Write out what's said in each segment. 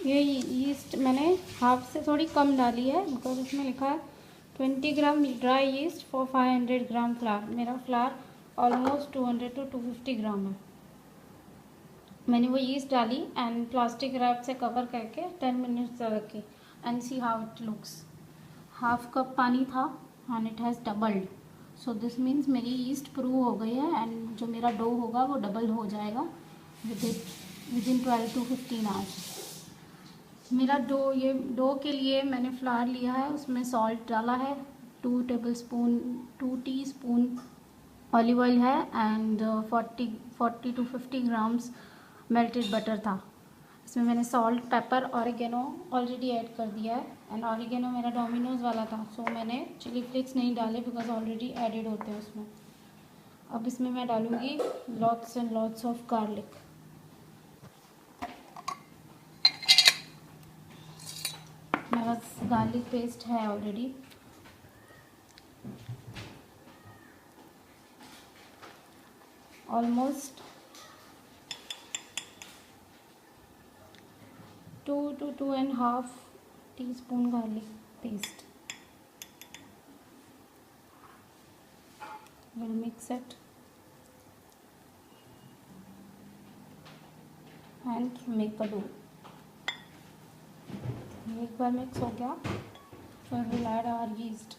ये यीस्ट मैंने हाफ से थोड़ी कम डाली है, बिकॉज इसमें लिखा है 20 gram dry yeast for 500 gram flour. मेरा फ्लावर ऑलमोस्ट 200 to 250 ग्राम है। मैंने वो यीस्ट डाली एंड प्लास्टिक रैप से कवर करके 10 मिनट्स रखी and see how it looks. Half cup पानी था and it has doubled, so this means मेरी यीस्ट प्रूव हो गई है एंड जो मेरा डो होगा वो डबल हो जाएगा विद इन 12 to 15 आवर्स। मेरा ये डो के लिए मैंने फ्लावर लिया है, उसमें सॉल्ट डाला है, 2 टीस्पून ऑलिव ऑयल है and 40 to 50 grams melted butter था। इसमें मैंने salt, paper, oregano already add कर दिया है एंड ऑरिगेनो मेरा डोमिनोज़ वाला था, सो मैंने चिली फ्लेक्स नहीं डाले बिकॉज ऑलरेडी एडेड होते हैं उसमें। अब इसमें मैं डालूँगी lots and lots of garlic. मेरा गार्लिक पेस्ट है already. Almost 2 to 2.5 teaspoon garlic paste. we'll mix it and make a dough। एक बार मिक्स हो गया फिर will add our yeast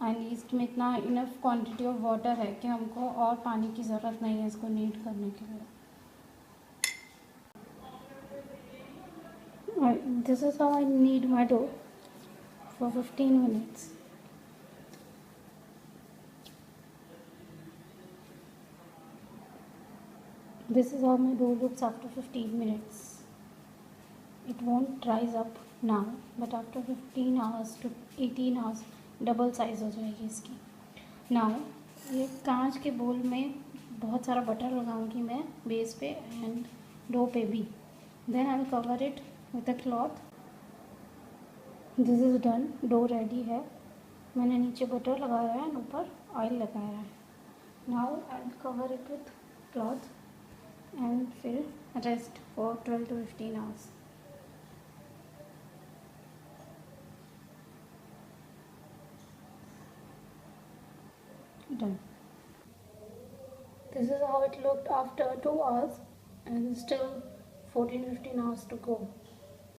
and yeast में इतना इनफ क्वांटिटी ऑफ वाटर है कि हमको और पानी की ज़रूरत नहीं है इसको नीड करने के लिए। This is how I knead my dough for 15 minutes। This is how my dough looks after 15 minutes. It won't rise up now, but after 15 hours to 18 hours double size हो जाएगी इसकी। Now ये कांच के बोल में बहुत सारा बटर लगाऊंगी मैं बेस पे एंड डो पे भी। Then I'll cover it with a cloth। This is done, dough ready है। मैंने नीचे बटर लगाया है और ऊपर ऑयल लगाया है। Now I'll cover it with cloth and फिर rest for 12 to 15 hours। Done। This is how it looked after 2 hours and still 14-15 hours to go।